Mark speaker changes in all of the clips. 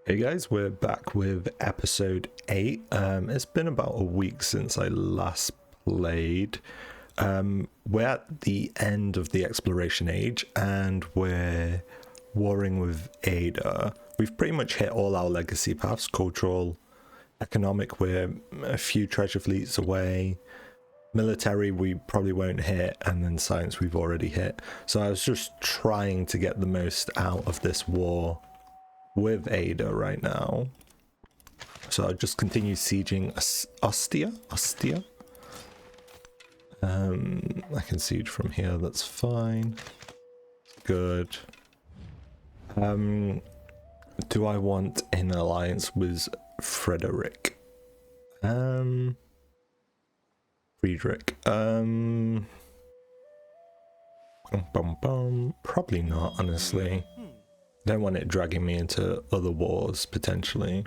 Speaker 1: Hey guys, we're back with episode 8. It's been about a week since I last played. We're at the end of the exploration age and we're warring with Ada. We've pretty much hit all our legacy paths: cultural, economic, we're a few treasure fleets away. Military we probably won't hit, and then science we've already hit. So I was just trying to get the most out of this war with Ada right now. So I'll just continue sieging Ostia. I can siege from here, that's fine. Good. Do I want an alliance with Frederick? Friedrich. Probably not, honestly. Don't want it dragging me into other wars, potentially.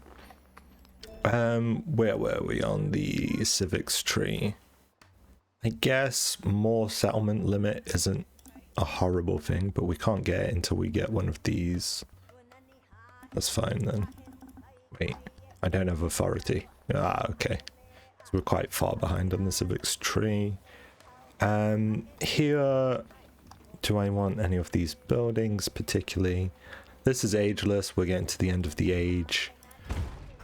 Speaker 1: Where were we on the civics tree? I guess more settlement limit isn't a horrible thing, but we can't get it until we get one of these. That's fine then. Wait, I don't have authority. Ah, okay. So we're quite far behind on the civics tree. Here, do I want any of these buildings particularly? This is ageless, we're getting to the end of the age.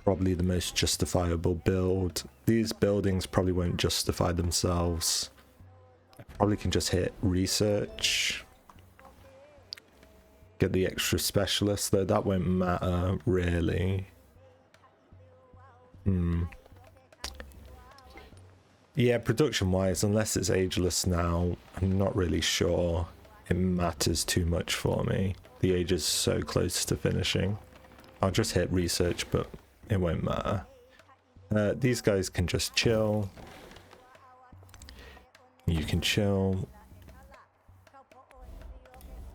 Speaker 1: Probably the most justifiable build. These buildings probably won't justify themselves. I probably can just hit research. Get the extra specialist, though that won't matter really. Yeah, production wise, unless it's ageless now, I'm not really sure it matters too much for me. The age is so close to finishing. I'll just hit research, but it won't matter. These guys can just chill. You can chill.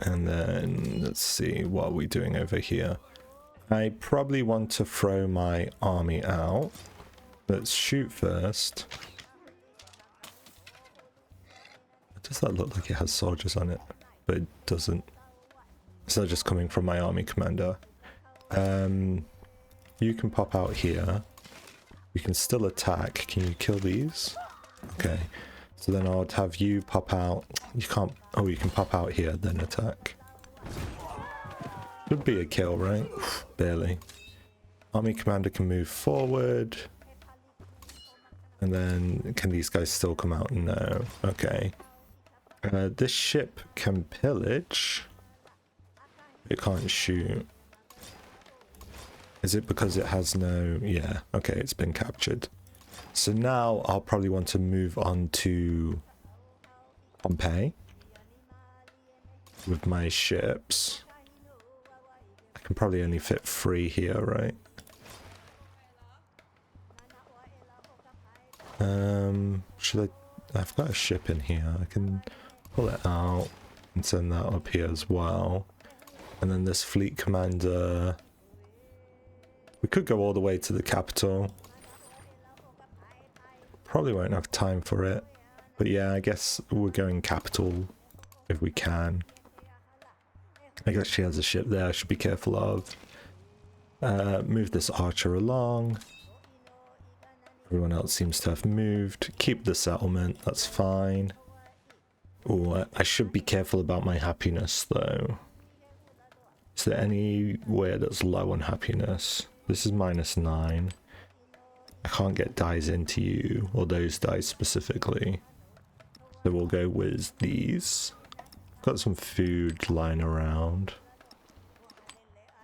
Speaker 1: And then let's see, what are we doing over here? I probably want to throw my army out. Let's shoot first. Does that look like it has soldiers on it? But it doesn't. So just coming from my army commander. You can pop out here. We can still attack. Can you kill these? Okay. So then I'll have you pop out. You can't. Oh, you can pop out here, then attack. Should be a kill, right? Barely. Army commander can move forward. And then can these guys still come out? No. Okay. This ship can pillage. It can't shoot. Is it because it has no... Yeah, okay, it's been captured. So now I'll probably want to move on to Pompeii with my ships. I can probably only fit 3 here, right? Should I... I've got a ship in here. I can pull it out and send that up here as well. And then this fleet commander... We could go all the way to the capital. Probably won't have time for it. But yeah, I guess we're going capital if we can. I guess she has a ship there I should be careful of. Move this archer along. Everyone else seems to have moved. Keep the settlement, that's fine. Oh, I should be careful about my happiness though. Is there anywhere that's low on happiness? This is -9. I can't get dies into you, or those dies specifically. So we'll go with these. Got some food lying around.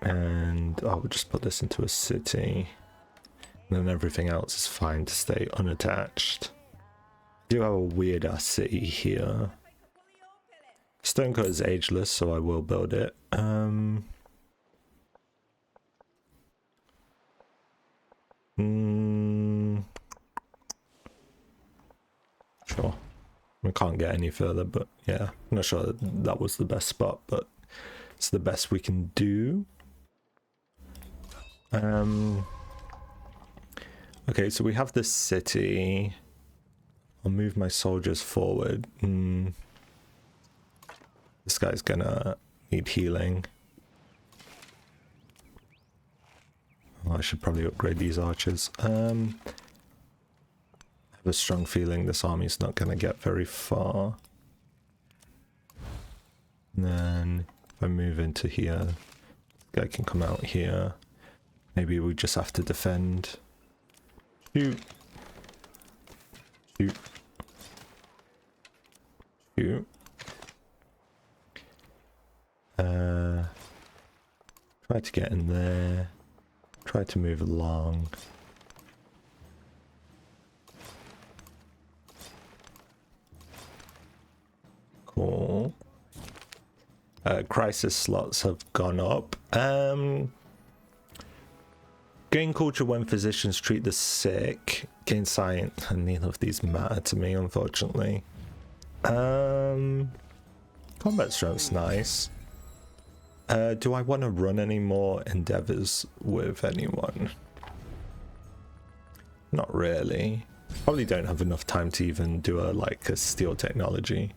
Speaker 1: And I'll just put this into a city. And then everything else is fine to stay unattached. Do have a weird ass city here. Stonecut is ageless, so I will build it. Sure. We can't get any further, but yeah, I'm not sure that was the best spot, but it's the best we can do. Okay, so we have this city. I'll move my soldiers forward. This guy's gonna need healing. I should probably upgrade these archers. I have a strong feeling this army's not going to get very far. And then if I move into here, this guy can come out here. Maybe we just have to defend. Shoot. Shoot. Shoot. Try to get in there. Try to move along. Cool. Crisis slots have gone up. Gain culture when physicians treat the sick. Gain science. And neither of these matter to me, unfortunately. Combat strength's nice. Do I want to run any more endeavors with anyone? Not really. Probably don't have enough time to even do a steel technology.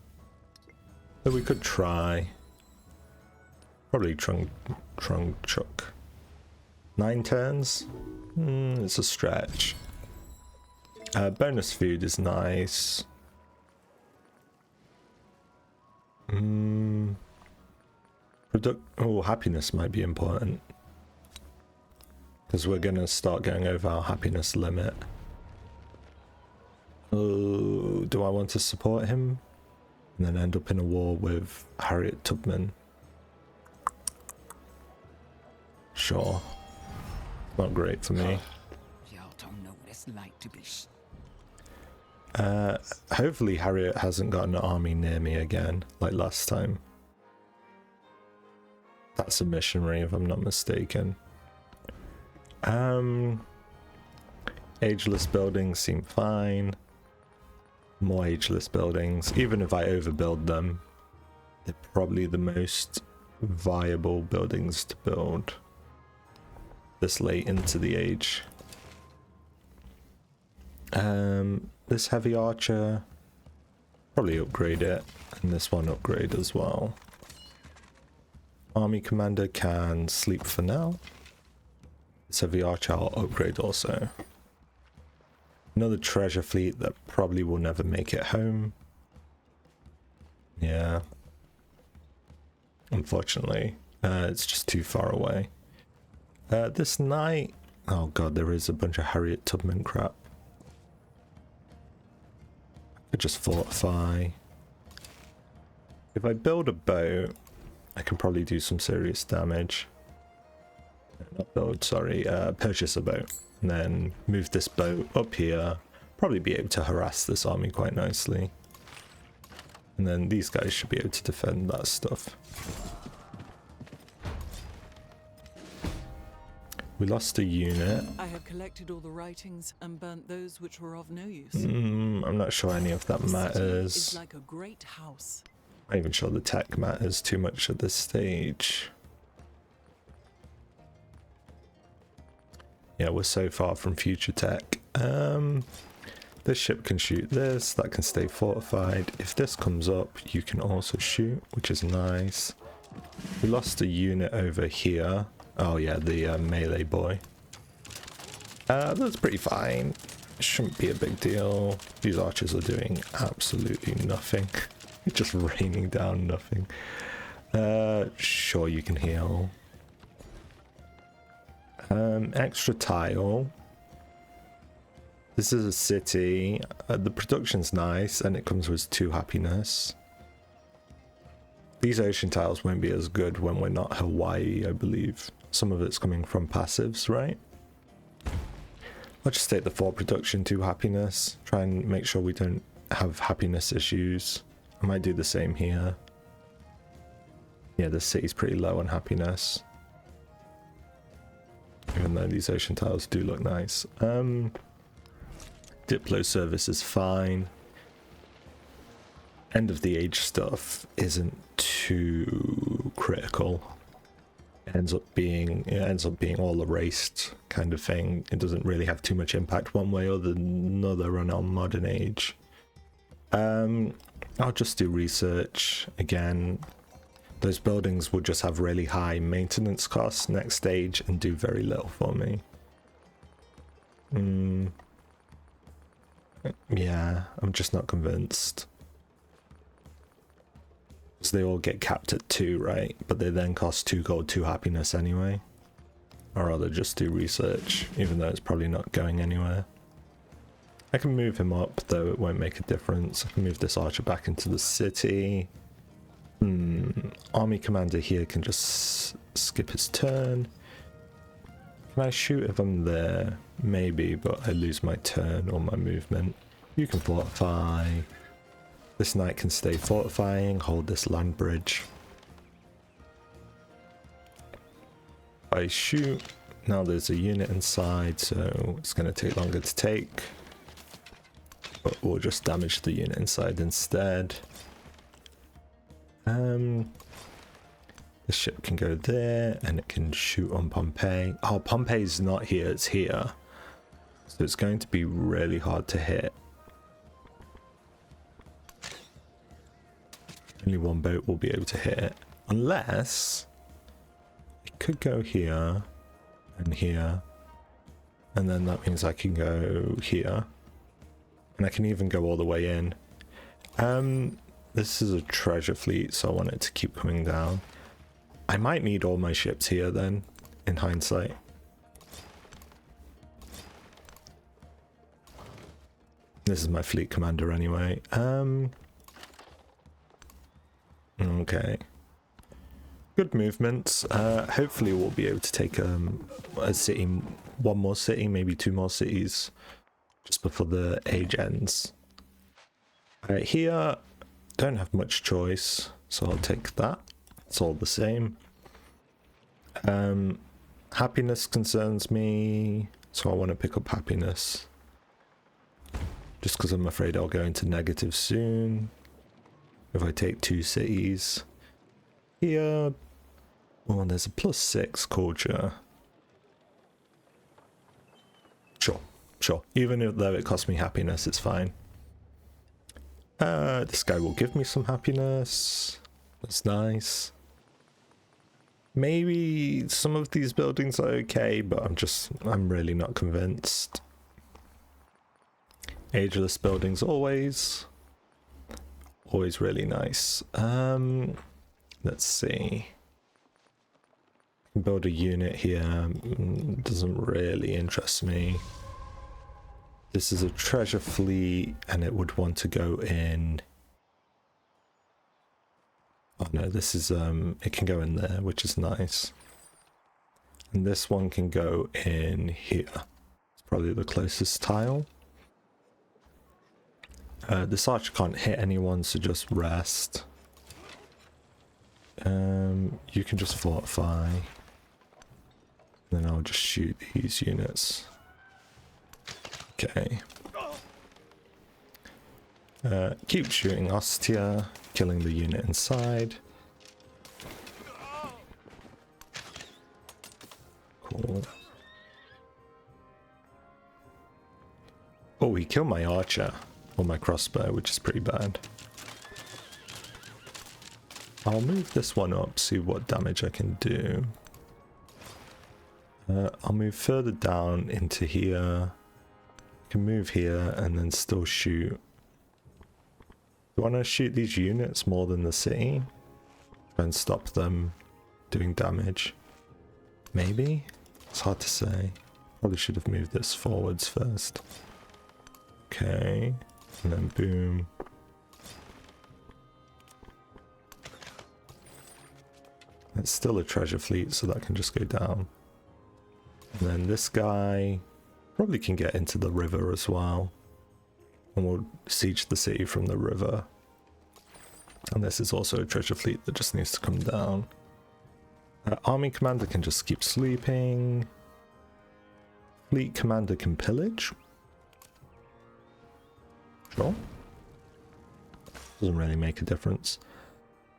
Speaker 1: But we could try. Probably trunk chuck. 9 turns? It's a stretch. Bonus food is nice. Happiness might be important. Because we're going to start going over our happiness limit. Oh, do I want to support him? And then end up in a war with Harriet Tubman? Sure. Not great for me.
Speaker 2: Y'all don't know what it's like to be.
Speaker 1: Hopefully Harriet hasn't got an army near me again, like last time. That's a missionary, if I'm not mistaken. Ageless buildings seem fine. More ageless buildings. Even if I overbuild them, they're probably the most viable buildings to build this late into the age. This heavy archer, probably upgrade it, and this one upgrade as well. Army commander can sleep for now. This heavy archer I'll upgrade also. Another treasure fleet that probably will never make it home. Yeah. Unfortunately, it's just too far away. This knight, oh god, there is a bunch of Harriet Tubman crap. I could just fortify. If I build a boat, I can probably do some serious damage. Not build, sorry, purchase a boat. And then move this boat up here. Probably be able to harass this army quite nicely. And then these guys should be able to defend that stuff. We lost a unit.
Speaker 3: I have collected all the writings and burnt those which were of no use.
Speaker 1: I'm not sure any of that matters.
Speaker 3: It's like a great house.
Speaker 1: I'm not even sure the tech matters too much at this stage. Yeah, we're so far from future tech. This ship can shoot this, that can stay fortified. If this comes up, you can also shoot, which is nice. We lost a unit over here. Oh yeah, the melee boy. That's pretty fine. Shouldn't be a big deal. These archers are doing absolutely nothing. Just raining down nothing. Sure, you can heal. Extra tile. This is a city. The production's nice and it comes with 2 happiness. These ocean tiles won't be as good when we're not Hawaii, I believe. Some of it's coming from passives, right? I'll just take the 4 production, 2 happiness. Try and make sure we don't have happiness issues. I might do the same here. Yeah, the city's pretty low on happiness. Even though these ocean tiles do look nice. Diplo service is fine. End of the age stuff isn't too critical. It ends up being all erased kind of thing. It doesn't really have too much impact one way or another on our modern age. I'll just do research again. Those buildings will just have really high maintenance costs next stage and do very little for me. Yeah, I'm just not convinced. Because they all get capped at 2, right? But they then cost 2 gold, 2 happiness anyway. I'd rather just do research, even though it's probably not going anywhere. I can move him up, though it won't make a difference. I can move this archer back into the city. Army commander here can just skip his turn. Can I shoot if I'm there? Maybe, but I lose my turn or my movement. You can fortify. This knight can stay fortifying, hold this land bridge. I shoot. Now there's a unit inside, so it's going to take longer to take. But we'll just damage the unit inside instead. The ship can go there, and it can shoot on Pompeii. Oh, Pompeii's not here, it's here. So it's going to be really hard to hit. Only one boat will be able to hit it. Unless it could go here and here. And then that means I can go here. And I can even go all the way in. This is a treasure fleet, so I want it to keep coming down. I might need all my ships here then, in hindsight. This is my fleet commander anyway. Okay. Good movements. Hopefully we'll be able to take a city, one more city, maybe 2 more cities, just before the age ends. Here, don't have much choice, so I'll take that. It's all the same. Happiness concerns me, so I want to pick up happiness. Just because I'm afraid I'll go into negative soon. If I take 2 cities. Here, oh, there's a +6 culture. Sure. Even though it costs me happiness, it's fine. This guy will give me some happiness. That's nice. Maybe some of these buildings are okay, but I'm really not convinced. Ageless buildings always really nice. Let's see. Build a unit here. Doesn't really interest me. This is a treasure fleet, and it would want to go in. Oh no, this is it can go in there, which is nice. And this one can go in here. It's probably the closest tile. This archer can't hit anyone, so just rest. You can just fortify. Then I'll just shoot these units. Okay. Keep shooting Ostia, killing the unit inside. Cool. Oh, he killed my archer. Or my crossbow, which is pretty bad. I'll move this one up, see what damage I can do. I'll move further down into here. I can move here and then still shoot. Do I want to shoot these units more than the city? Try and stop them doing damage. Maybe? It's hard to say. Probably should have moved this forwards first. Okay. And then boom. It's still a treasure fleet, so that can just go down. And then this guy probably can get into the river as well. And we'll siege the city from the river. And this is also a treasure fleet that just needs to come down. Army commander can just keep sleeping. Fleet commander can pillage. Sure. Doesn't really make a difference.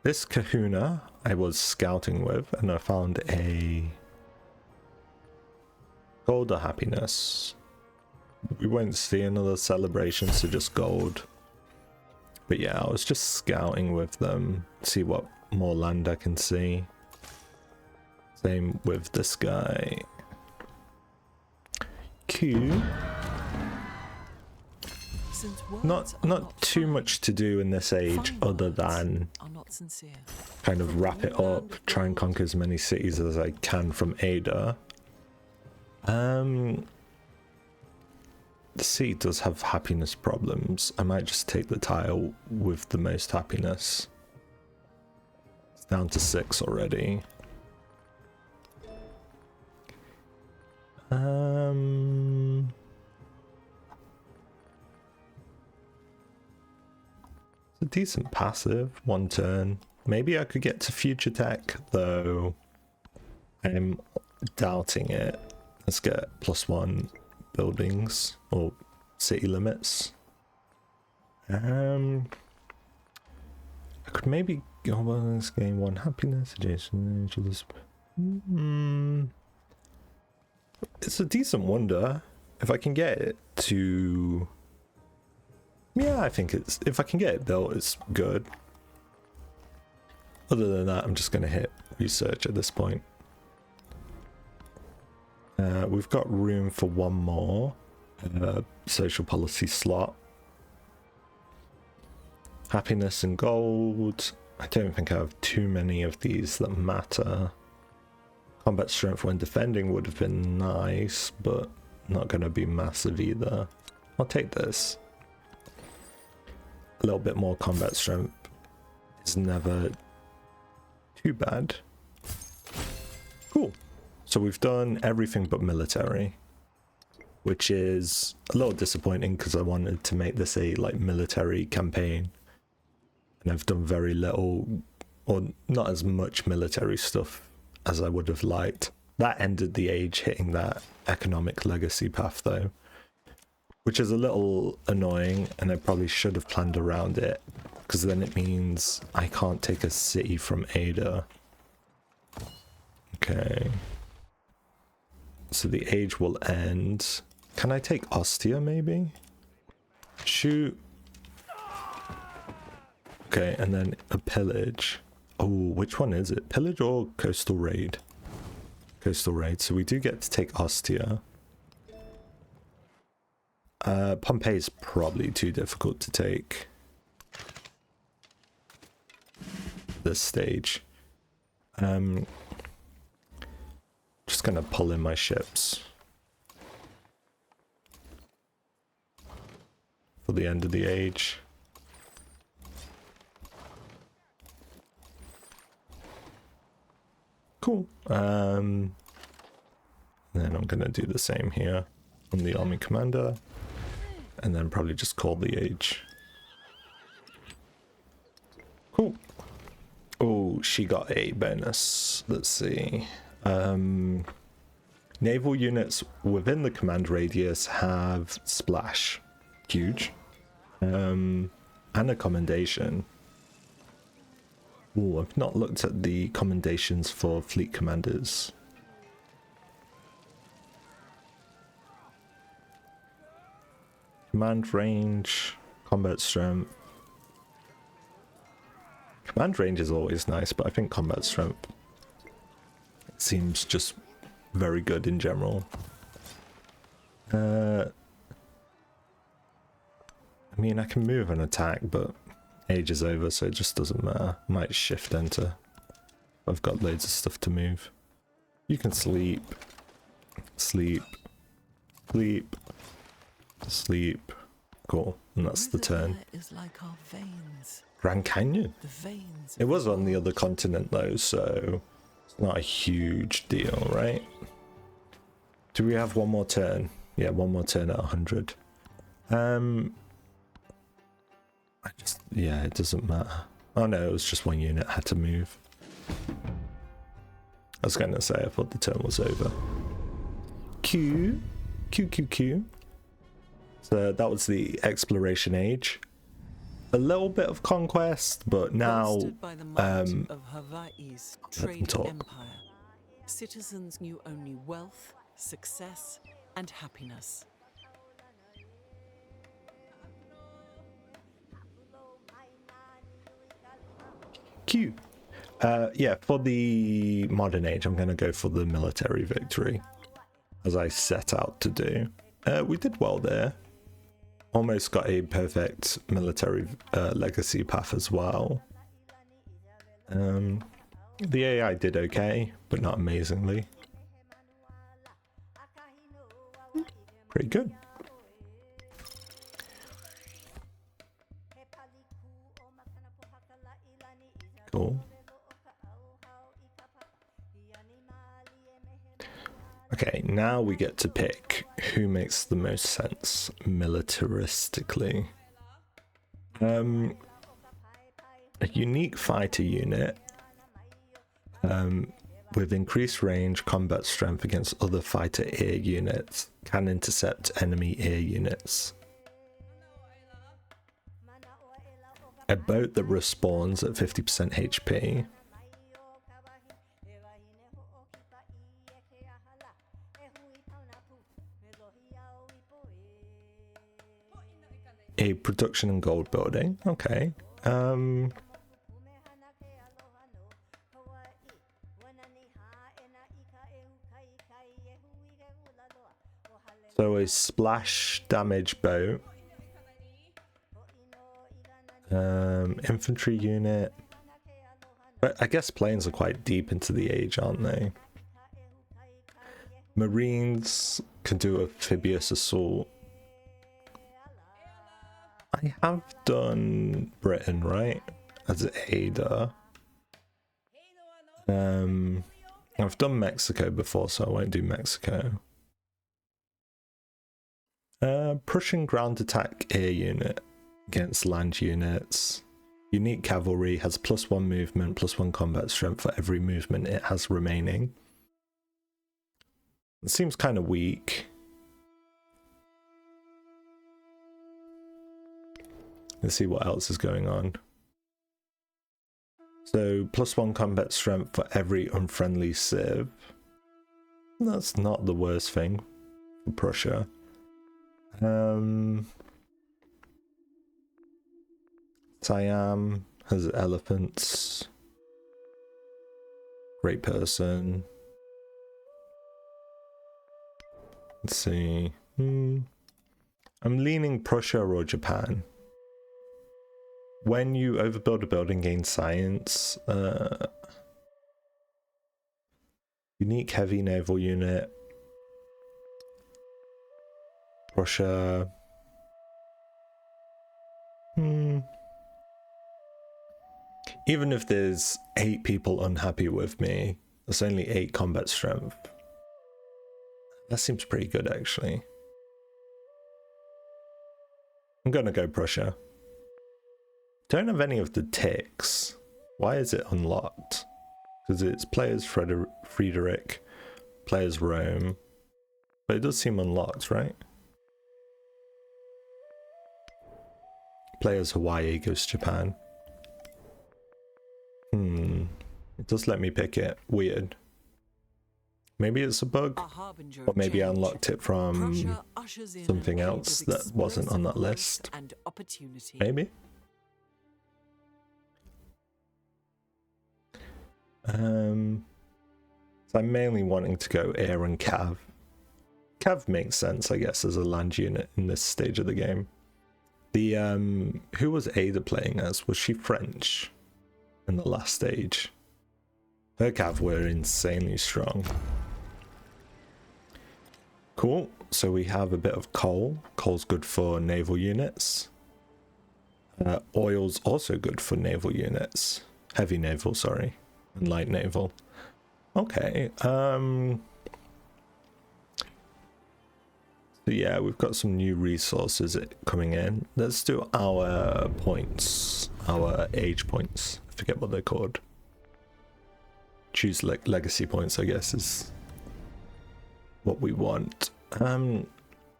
Speaker 1: This kahuna I was scouting with, and I found a gold or happiness. We won't see another celebration, so just gold. But yeah, I was just scouting with them, see what more land I can see. Same with this guy. Q.
Speaker 3: Since words
Speaker 1: Not
Speaker 3: are
Speaker 1: too
Speaker 3: fine,
Speaker 1: much to do in this age
Speaker 3: fine
Speaker 1: other
Speaker 3: words
Speaker 1: than
Speaker 3: are not sincere.
Speaker 1: kind of
Speaker 3: From
Speaker 1: wrap it
Speaker 3: all
Speaker 1: up,
Speaker 3: land of
Speaker 1: try and
Speaker 3: gold,
Speaker 1: conquer as many cities as I can from Ada. The city does have happiness problems. I might just take the tile with the most happiness. It's down to 6 already. It's a decent passive, 1 turn. Maybe I could get to future tech, though I'm doubting it. Let's get +1 buildings or city limits. I could maybe go on this game 1 happiness adjacent to this. It's a decent wonder. If I can get it to, yeah, I think it's, if I can get it built, it's good. Other than that, I'm just gonna hit research at this point. We've got room for 1 more social policy slot. Happiness and gold. I don't think I have too many of these that matter. Combat strength when defending would have been nice, but not going to be massive either. I'll take this. A little bit more combat strength is never too bad. Cool. So we've done everything but military, which is a little disappointing because I wanted to make this a like military campaign, and I've done very little or not as much military stuff as I would have liked. That ended the age hitting that economic legacy path though, which is a little annoying, and I probably should have planned around it, because then it means I can't take a city from Ada. Okay. So the age will end. Can I take Ostia maybe? Shoot. Okay, and then a pillage. Oh, which one is it? Pillage or coastal raid? Coastal raid. So we do get to take Ostia. Pompeii is probably too difficult to take this stage. Just gonna pull in my ships for the end of the age. Cool. Then I'm gonna do the same here on the army commander, and then probably just call the age. Cool. Oh, she got a bonus. Let's see. Naval units within the command radius have splash. Huge. And a commendation. Oh, I've not looked at the commendations for fleet commanders. Command range, combat strength. Command range is always nice, but I think combat strength seems just very good in general. I mean, I can move and attack, but age is over, so it just doesn't matter. Might shift enter. I've got loads of stuff to move. You can sleep, sleep, sleep, sleep. Cool, and that's the turn.
Speaker 3: Is like our veins.
Speaker 1: Grand Canyon.
Speaker 3: The veins.
Speaker 1: It was on the other continent though, so it's not a huge deal, right? Do we have 1 more turn? Yeah, 1 more turn at 100. Yeah, it doesn't matter. Oh no, it was just 1 unit had to move. I was going to say, I thought the turn was over. Q. So that was the exploration age. A little bit of conquest, but now
Speaker 3: Bolstered by the might of Hawaii's trade
Speaker 1: talk.
Speaker 3: empire, citizens knew only wealth, success, and happiness.
Speaker 1: Q. Yeah, for the modern age, I'm going to go for the military victory, as I set out to do. We did well there. Almost got a perfect military legacy path as well. The AI did okay, but not amazingly. Pretty good. Cool. Okay, now we get to pick who makes the most sense militaristically. A unique fighter unit with increased range, combat strength against other fighter air units can intercept enemy air units. A boat that respawns at 50% HP. A production and gold building. Okay. So a splash damage boat. Infantry unit. But I guess planes are quite deep into the age, aren't they? Marines can do amphibious assault. I have done Britain, right? As Ada. I've done Mexico before, so I won't do Mexico. Prussian ground attack air unit against land units. Unique cavalry has +1 movement, +1 combat strength for every movement it has remaining. It seems kind of weak. Let's see what else is going on. So +1 combat strength for every unfriendly civ. That's not the worst thing for Prussia. Siam has elephants. Great person. Let's see. I'm leaning Prussia or Japan. When you overbuild a building, gain science. Unique heavy naval unit. Prussia. Even if there's 8 people unhappy with me, there's only 8 combat strength. That seems pretty good, actually. I'm gonna go Prussia. Don't have any of the ticks. Why is it unlocked? Because it's players Friedrich, players Rome. But it does seem unlocked, right? Players Hawaii goes Japan. It does let me pick it. Weird. Maybe it's a bug, or maybe I unlocked it from something else that wasn't on that list. Maybe. So I'm mainly wanting to go air and cav. Cav makes sense, I guess, as a land unit in this stage of the game. The who was Ada playing as? Was she French in the last stage? Her cav were insanely strong. Cool. So we have a bit of coal. Coal's good for naval units. Oil's also good for naval units. Heavy naval, sorry. And light naval. Okay. So yeah, we've got some new resources coming in. Let's do our points. Our age points. I forget what they're called. Choose legacy points, I guess, is what we want.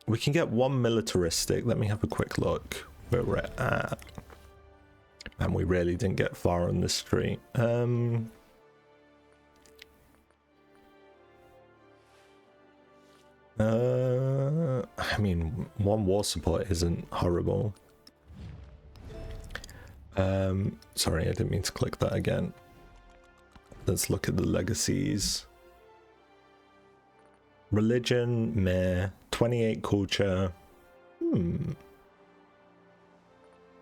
Speaker 1: We can get 1 militaristic. Let me have a quick look where we're at. And we really didn't get far on this street. I mean, 1 war support isn't horrible. Sorry, I didn't mean to click that again. Let's look at the legacies. Religion, meh, 28 culture. I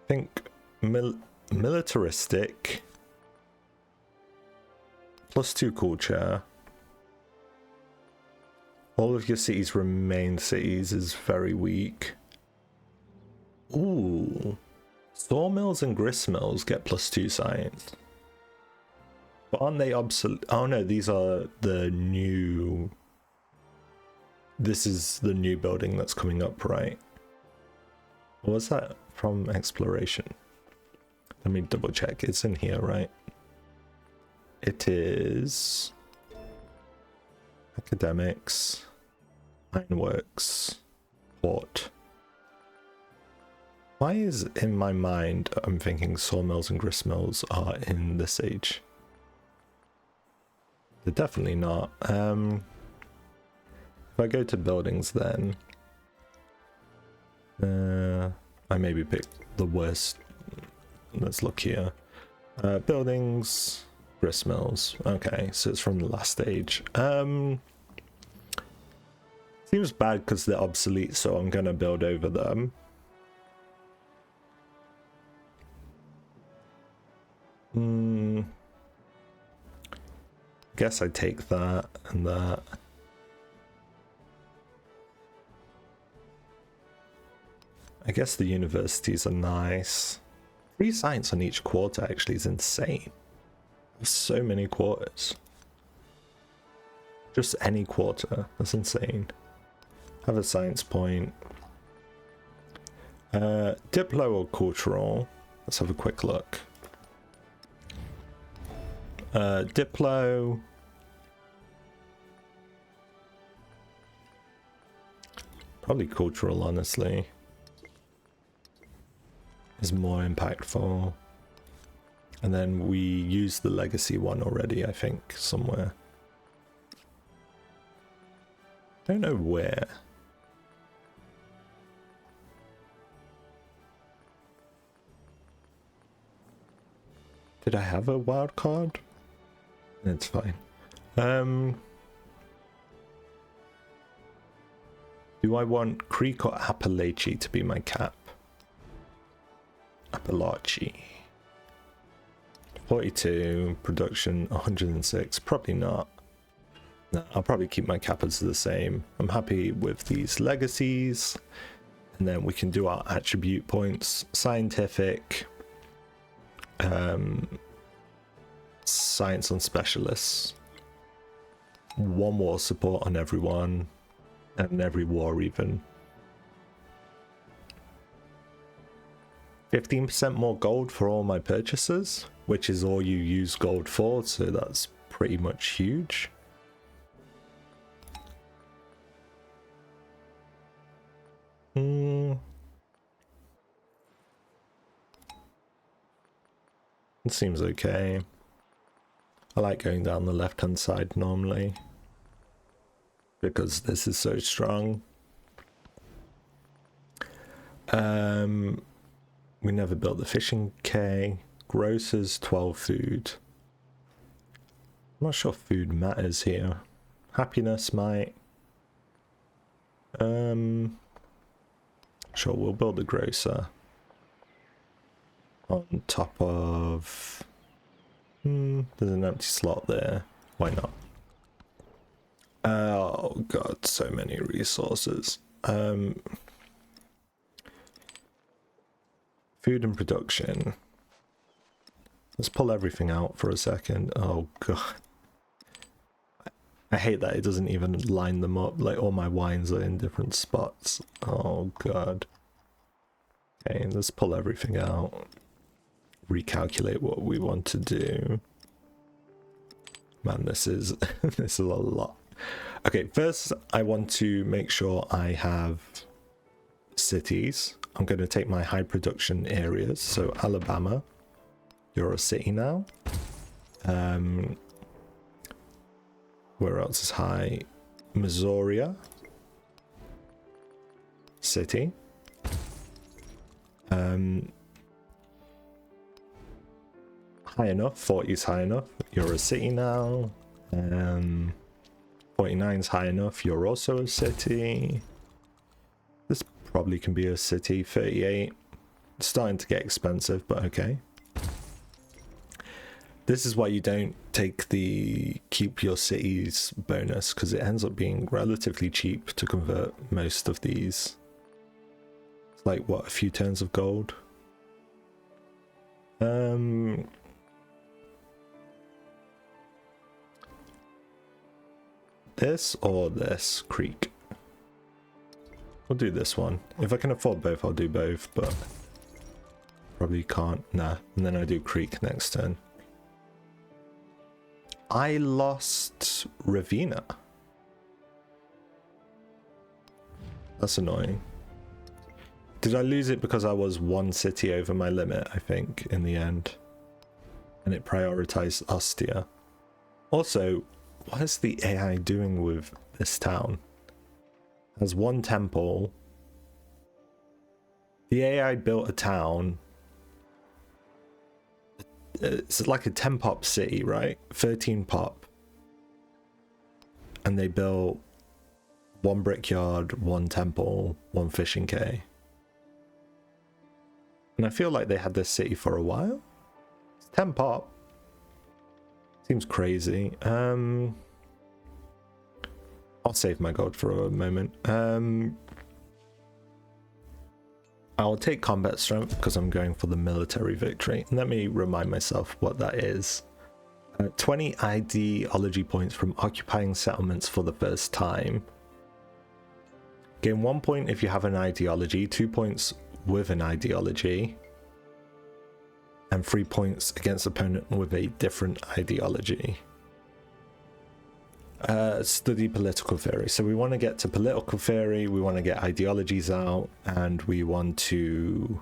Speaker 1: think militaristic. +2 culture. All of your cities remain cities is very weak. Ooh. Sawmills and gristmills get +2 science. But aren't they obsolete? Oh no, these are the new... This is the new building that's coming up, right? Or was that from exploration? Let me double check. It's in here, right? It is... Academics. Ironworks. Port. Why is in my mind I'm thinking sawmills and gristmills are in this age? They're definitely not. If I go to buildings then, I maybe pick the worst. Let's look here. Buildings, gristmills. Okay, so it's from the last stage. Seems bad because they're obsolete, so I'm gonna build over them. Guess I take that and that. I guess the universities are nice. 3 science on each quarter actually is insane. There's so many quarters. Just any quarter. That's insane. Have a science point. Diplo or cultural? Let's have a quick look. Diplo. Probably cultural, honestly. Is more impactful. And then we use the legacy one already, I think, somewhere. Don't know where. Did I have a wild card? It's fine. Do I want Creek or Appalachia to be my cap? Appalachia. 42, production 106, probably not. No, I'll probably keep my cappas the same. I'm happy with these legacies. And then we can do our attribute points. Scientific. Science on specialists. 1 war support on everyone. And every war even. 15% more gold for all my purchases, which is all you use gold for, so that's pretty much huge. It seems okay. I like going down the left hand side normally because this is so strong. We never built the fishing quay. Grocers, 12 food. I'm not sure food matters here. Happiness might. Sure, we'll build the grocer. On top of... there's an empty slot there. Why not? Oh god, so many resources. Food and production. Let's pull everything out for a second. Oh god. I hate that it doesn't even line them up. Like all my wines are in different spots. Oh god. Okay, let's pull everything out. Recalculate what we want to do. Man, this is this is a lot. Okay, first I want to make sure I have cities. I'm going to take my high production areas. So Alabama, you're a city now. Where else is high? Missouri, city. High enough. 40 is high enough. You're a city now. 49 is high enough. You're also a city. probably can be a city. 38. It's starting to get expensive, but okay. This is why you don't take the keep your cities bonus, because it ends up being relatively cheap to convert most of these. It's like, what, a few turns of gold? This or this creek? We'll do this one. If I can afford both, I'll do both, but probably can't. Nah, and then I do creek next turn. I lost Ravenna. That's annoying. Did I lose it because I was one city over my limit, I think, in the end? And it prioritized Ostia. Also, what is the AI doing with this town? It has one temple. The AI built a town. It's like a 10 pop city, right? 13 pop. And they built one brickyard, one temple, one fishing quay. And I feel like they had this city for a while. It's 10 pop. Seems crazy. I'll save my gold for a moment. I'll take combat strength because I'm going for the military victory. Let me remind myself what that is. 20 ideology points from occupying settlements for the first time. Gain 1 point if you have an ideology, 2 points with an ideology, and 3 points against opponent with a different ideology. Study political theory. So we want to get to political theory, we want to get ideologies out, and we want to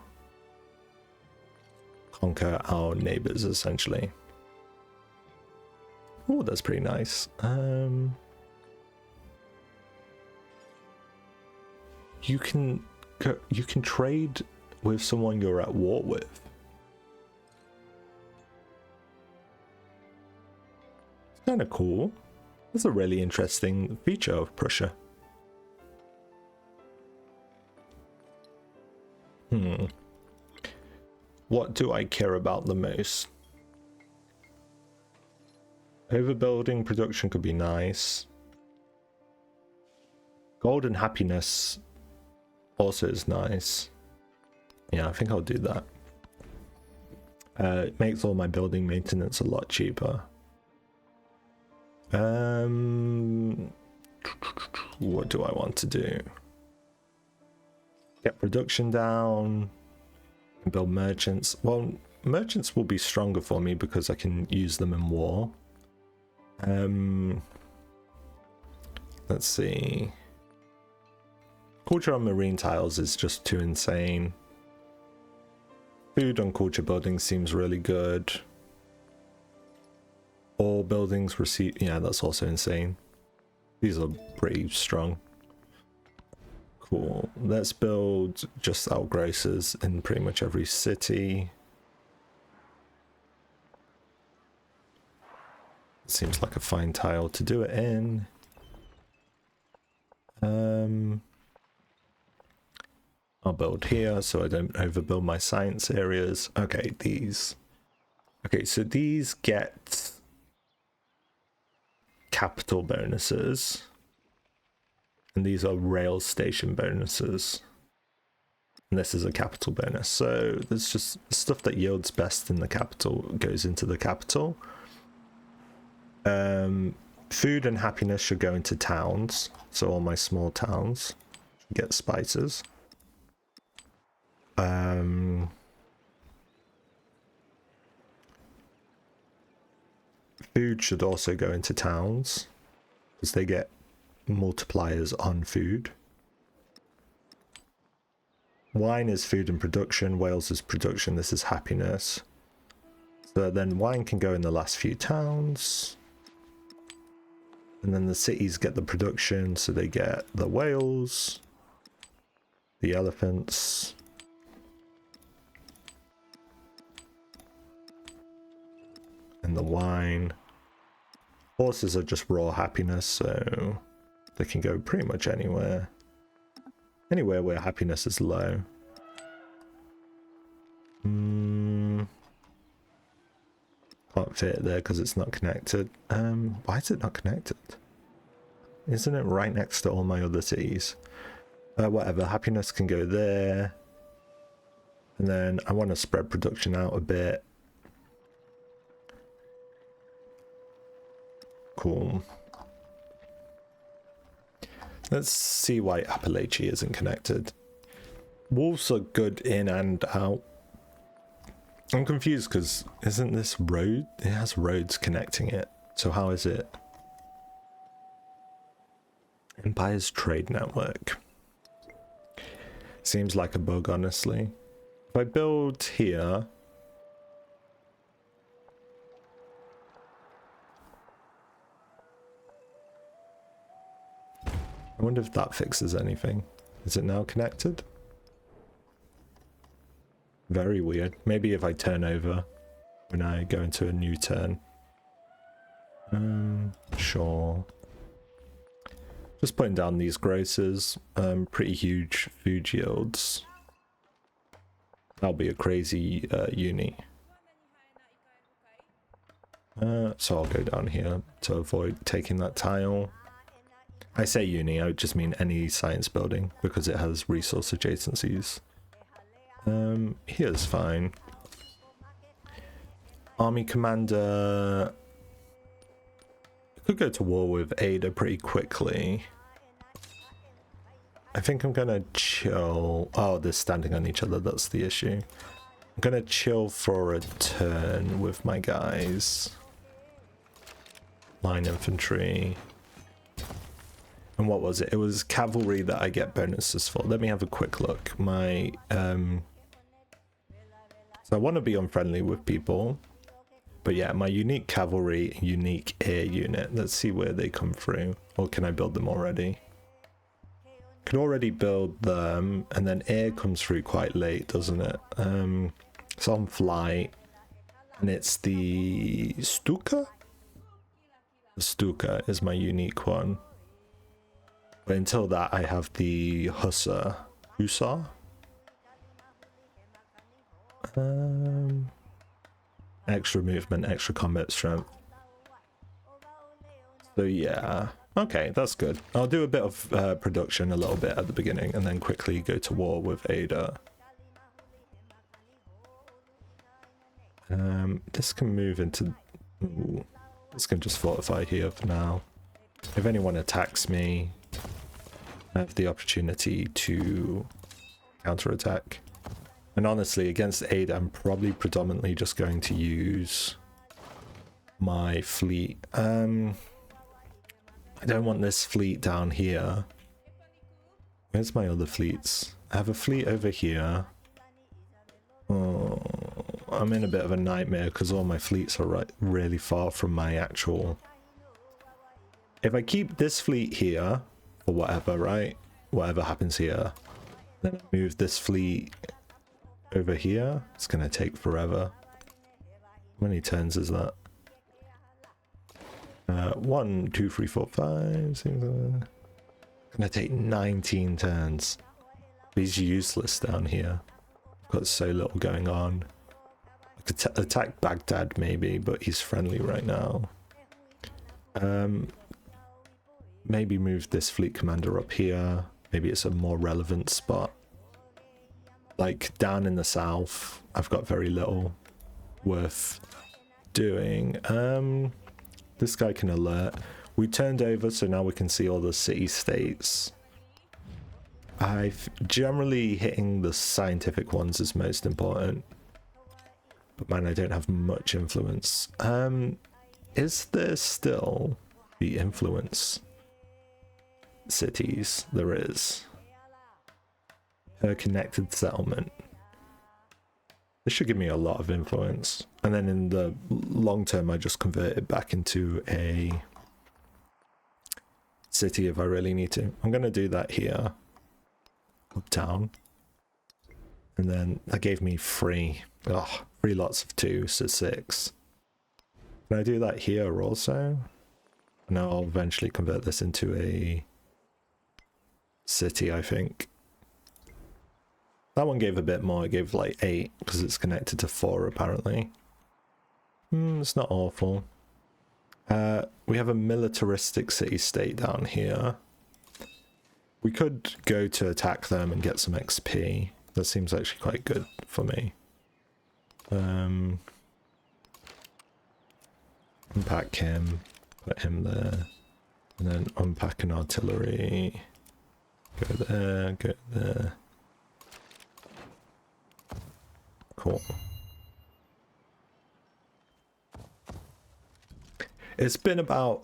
Speaker 1: conquer our neighbors, essentially. Oh, that's pretty nice. You can trade with someone you're at war with. It's kind of cool. That's a really interesting feature of Prussia. What do I care about the most? Overbuilding production could be nice. Gold and happiness also is nice. Yeah, I think I'll do that. It makes all my building maintenance a lot cheaper. What do I want to do? Get production down and build merchants. Well, merchants will be stronger for me because I can use them in war. Let's see. Culture on marine tiles is just too insane. Food on culture buildings seems really good. All buildings receive... Yeah, that's also insane. These are pretty strong. Cool. Let's build just our grocers in pretty much every city. Seems like a fine tile to do it in. I'll build here so I don't overbuild my science areas. Okay, these. Okay, so these get capital bonuses, and these are rail station bonuses, and this is a capital bonus. So there's just stuff that yields best in the capital goes into the capital. Food and happiness should go into towns, so all my small towns should get spices. Food should also go into towns because they get multipliers on food. Wine is food and production, Wales is production, this is happiness. So then wine can go in the last few towns. And then the cities get the production, so they get the whales, the elephants, and the wine. Horses are just raw happiness, so they can go pretty much anywhere. Anywhere where happiness is low. Can't fit it there because it's not connected. Why is it not connected? Isn't it right next to all my other cities? Whatever, happiness can go there. And then I want to spread production out a bit. Cool. Let's see why Appalachia isn't connected. Wolves are good in and out. I'm confused because isn't this road? It has roads connecting it. So how is it? Empire's trade network. Seems like a bug, honestly. If I build here... I wonder if that fixes anything. Is it now connected? Very weird. Maybe if I turn over when I go into a new turn. Sure. Just putting down these grocers. Pretty huge food yields. That'll be a crazy uni. So I'll go down here to avoid taking that tile. I say uni, I just mean any science building because it has resource adjacencies. Here's fine. Army commander. I could go to war with Ada pretty quickly. I think I'm gonna chill. Oh, they're standing on each other, that's the issue. I'm gonna chill for a turn with my guys. Line infantry. And what was it? It was cavalry that I get bonuses for. Let me have a quick look. My so I want to be unfriendly with people. But yeah, my unique cavalry, unique air unit. Let's see where they come through. Or can I build them already? Can already build them, and then air comes through quite late, doesn't it? It's on flight, and it's the Stuka? The Stuka is my unique one. But until that, I have the Hussar. Hussar? Extra movement, extra combat strength. So yeah, okay, that's good. I'll do a bit of production a little bit at the beginning and then quickly go to war with Ada. This can move into... Ooh, this can just fortify here for now. If anyone attacks me, I have the opportunity to counterattack. And honestly, against Ada, I'm probably predominantly just going to use my fleet. I don't want this fleet down here. Where's my other fleets? I have a fleet over here. Oh, I'm in a bit of a nightmare because all my fleets are really far from my actual... If I keep this fleet here, or whatever, right? Whatever happens here. Then I move this fleet over here. It's going to take forever. How many turns is that? 1, 2, 3, 4, 5. Gonna take 19 turns. He's useless down here. Got so little going on. I could attack Baghdad maybe, but he's friendly right now. Maybe move this fleet commander up here. Maybe it's a more relevant spot. Like down in the south, I've got very little worth doing. This guy can alert. We turned over, so now we can see all the city-states. I've generally hitting the scientific ones is most important. But man, I don't have much influence. Is there still the influence cities? There is. Her connected settlement. This should give me a lot of influence. And then in the long term, I just convert it back into a city if I really need to. I'm going to do that here. Uptown. And then that gave me 3. Oh, 3 lots of 2, so 6. Can I do that here also? No, I'll eventually convert this into a city, I think. That one gave a bit more. It gave like 8 because it's connected to 4 apparently. It's not awful. We have a militaristic city-state down here. We could go to attack them and get some XP. That seems actually quite good for me. Unpack him, put him there, and then unpack an artillery. Go there, go there. Cool. It's been about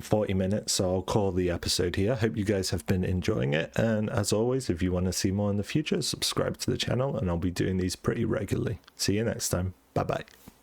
Speaker 1: 40 minutes, so I'll call the episode here. Hope you guys have been enjoying it, and as always, if you want to see more in the future, subscribe to the channel, and I'll be doing these pretty regularly. See you next time. Bye bye.